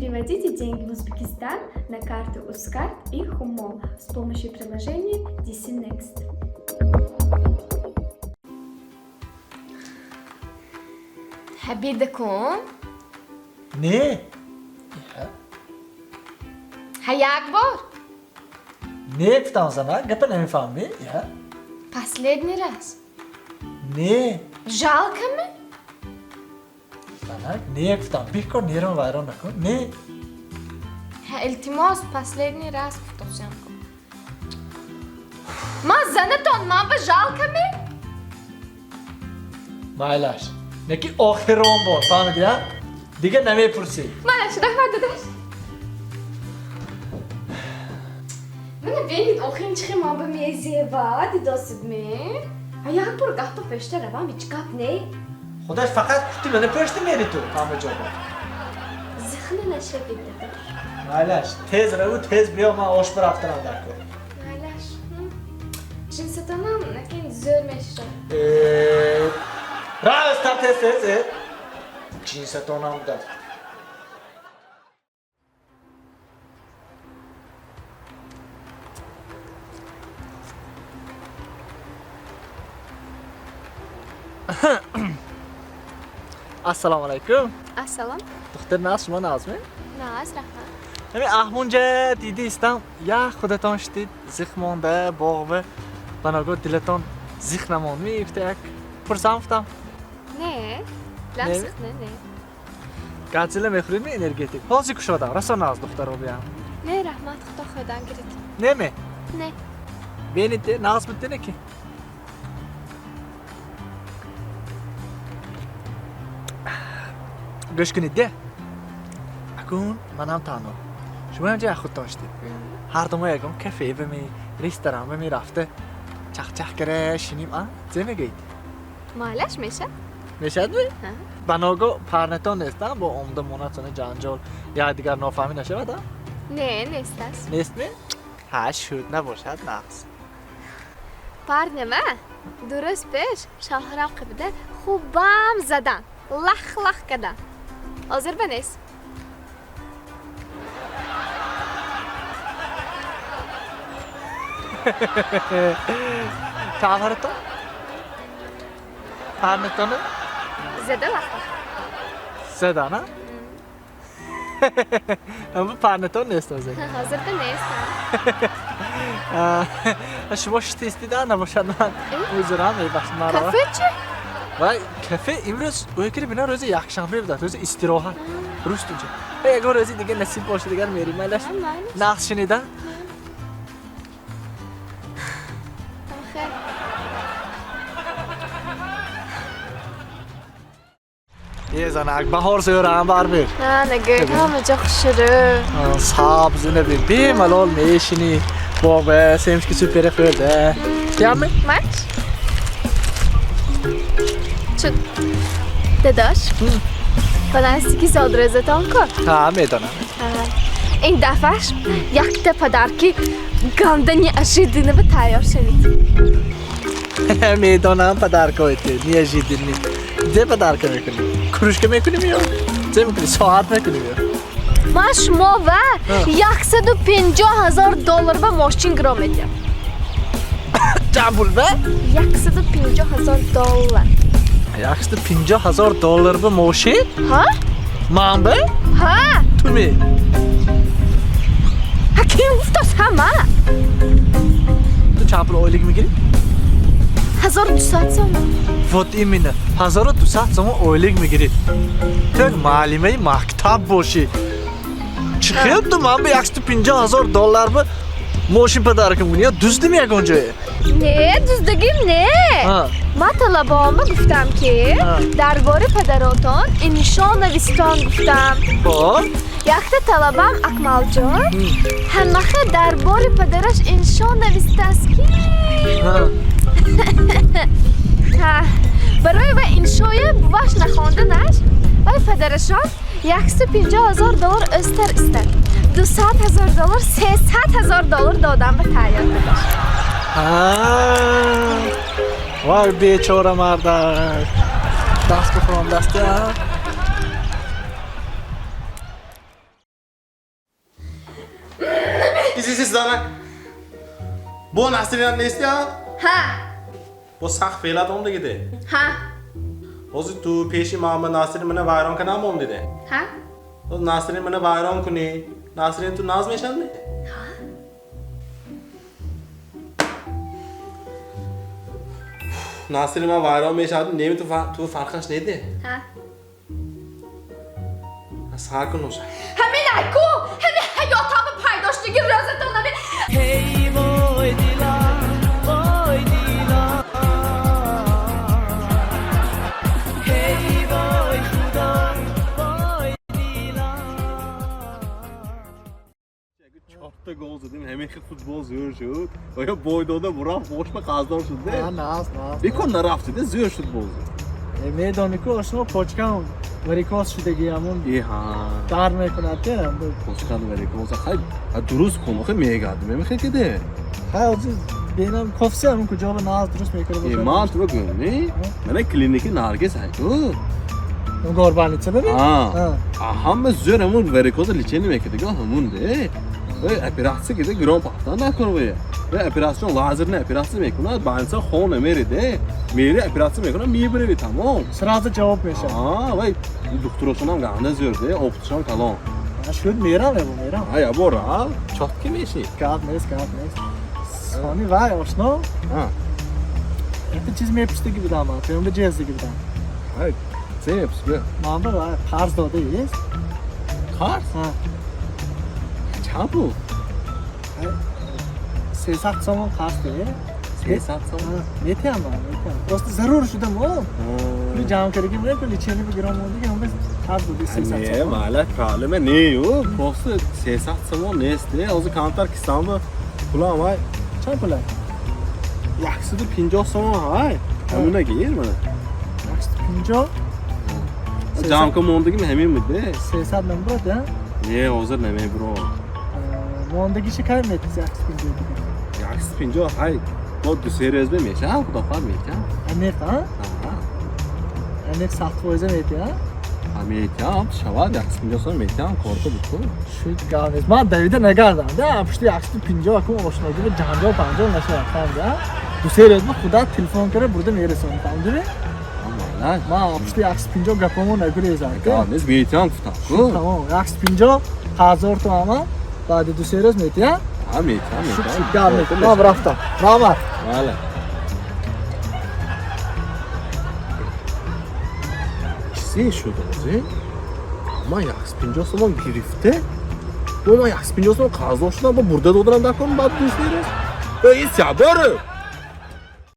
Переводите деньги в Узбекистан на карту Ускарт и Хумо с помощью приложения DC Next. حبيبكم Ne? هيا أكبر Ne guftam sana? Gapı nefahmi? Ya. Последний раз Ne? Жалко me? Sana ne guftam? Bir kor neron vayron nakon. Ne? التماس последний раз повторяем. ما زنتون ما بجالك me? Maylaş. Ne ki oxiron bor. Fahmedin ya? Diğer ne yapırsın? معلش رحمة داداش من بینید آخرین چخی ما به میزی و دیداست می هیا پر گاه پشت روان بیچکات نه Xudosh faqat kutdi meni pochta meri tu. Fahmedin mi? زخنه نشه بیده Maylaş. Tez ravu tez biyo ma osh bir haftadan darko. معلش جنستانم نکن زور میشه Raz tam tez. Cinsiyet onamda. Assalomu alaykum. السلام Doktor Naz shuma Nazmi? ناز رحمة Hani ahmunja didi istam ya xudaton shtid zixmonda bog'mi banago dilaton zixnamonmi iftak pursam ftam نه لا نه؟ سخنه نه gazile mexrimi energetik hozir kushodam raso Naz doktor obiyam نه رحمت خدا خودم گرفت nemi نه benite Naz bitti ki gosh kunide akun manam tano shuma ja khudton shtid هر دو ما یکم کافه بمی رستوران بمی رفته چخ کره شینیم زمگید معلش میشه میشد می؟ بناگو پرنتان نیستم با عمده مونتونه جنجال یا دیگر نافهمی نشود نه نیست است نیست می؟ ها شد نباشد نقص پرنمه درست پیش شهرام قبده خوبم زدن لخ کردن حاضر بنیست تعبرتون؟ پرنتانه؟ زده لخ زده نه؟ اما پرنتان نیست از حاضر بنیست شما شتیستی در نباشد من حضورم میبخشید من را کافه چه؟ وای کافه امروز اوکی بینا روز یکشنبه بود روز استراحت روز تو چه اگه روزی دیگه نصیب باشه دیگه میریم مالش نقص شنیدن خیر یه زنک بهار سیارم بر بیر نه نگه همه جا خوشره سبز نبی بی ملال میشینی بابا سیمش که سوپر خورده دیامه ماچ چون داداش پدرستی که زادرزتان کن ها میدونم این دفعش یک تا پدرکی گندنی اشیدینه به تیار شدید میدونم پدر کویتی نیاجیدی نی ده پدر که میکنی کروش که میکنیم یا چه میکنی ساعت میکنیم یا ما شما و 150,000 دلار به ماشین گرام میدیم جابول به 150,000 دلار 150,000 دلار به ماشین ها؟ من به ها؟ تو می حکیم گفتاست همه تو چند پول اویلیگ میگیری 1200 سوم وات ایمینه 1200 سوم اویلیگ میگیری تو معلمه مکتب باشی چی خیلی تو من به 150,000 دلار به ماشین پدر کنی یا دوست میگه اونجایه نه دوستگیم نه ما طلبامه گفتم که درباره پدراتان انشان نویستان گفتم با یک طلبم اکمال جان همخه درباره پدرش انشان نویسته است که برای و انشای بواش نخواندنش ولی پدرشان 150,000 دلار استر استر 200,000 دلار 300,000 دلار دادم به تایید بدش وای بیچاره مردک دست بخورم دسته siz dana. Bu Nasri'nin ne istiyor? Ha. Bu sağ felat oldu gidi. Ha. Ozu tu peşi mama Nasri bana vayron kanam oldu dedi. Ha. O Nasri bana vayron kuni. Nasri'nin tu naz meşan mı? Nasri bana vayron meşan ne mi tu farkaş neydi? Ha. Sağ kun olsa. Hemen ayku. Hemen hayatımı paylaştığı rözetonla bir... Hey boy dilan, boy dilan. Hey boy Xudo, boy dilan. Çapta gol dedim hemen ki futbol zor şu. Oya boyda da burak boşma kazdan şu de. ناز Bir konu rafti de zor futbol. میدانی که آشنا پاچکم وریکاس شدگیمون İyi ha. دار میکند تیرم Koşkan veri koza hay. Ha duruz konu ki meye geldi. Meme ki de. ها از بینم کافسی همون کجا به ناز درست میکنه İman tu bakın ne? Bana kliniki nargis hay. اون قربانی چه ببین Ha. Ham zor hamur veri koza liçeni mekedi hamun de. Ve operasyon gibi grom pahtan ne kurmuyor. Ve operasyon lazer ne operasyon mekuna bansa khon emeri de. Meri operasyon mekuna mi bire tamam. سرازه جواب میشه Aa vay doktorosun ham ganda zor de. Opsiyon kalon. شد میرم یا میرم Ha ya bora. Çok kim işi? کار نیست سانی وای آشنا Ha. این چیز میپشته gibi دام پیام به جهازی gibi دام Hay. Sen yapsın. مامبا وای قرض داده ایست Kar. ها Çabu. 300 سوم قرض ده Sesat sana. میتونم راست ضرور شدم پول جمع کردی میره کلی چینی بگیرم اون دیگه هم قرض دادی 300 Ne mala probleme ne yo? Posta sesat sana ne iste? O zaman kantar kisamı kula vay. چند پوله Yaksı da 50 sana hay. Hamuna gelir mi? 50 Cam ka monda gibi hemen mi de? 300 نمبر ده Ne ozar ne me bro. موندگی چه کار میتی زخم دیگه Yaksı 50 hay. Bu düserez be meşa bu da far meşa. انیق ها Ha. انیق سخت وایزه میتی ها Amerikan şavad yaksı 50 sana meşa korku bu. شو گامیز من دویده نگردم ده پشتی عکس 50 اکو آشنایی به جنجال 50 نشه فهمیدی دو سه روز خدا تلفن کرده برده میرسون فهمیدی Ama lan. من پشتی عکس 50 گپمو نگریزم Yalnız meşa tutar. تمام عکس 50 1000 تومان بعد دو سه روز میتی ها Ha meşa شو meşa. شو گامیز من رفتم رحمت Valla. İkisi şu dolayı. Ama yaks pincosunun girifte. Bu ama yaks pincosunun kazı hoşuna ama burada da oduran dakika mı batı düşünürüz? Ve hiç ya doğru.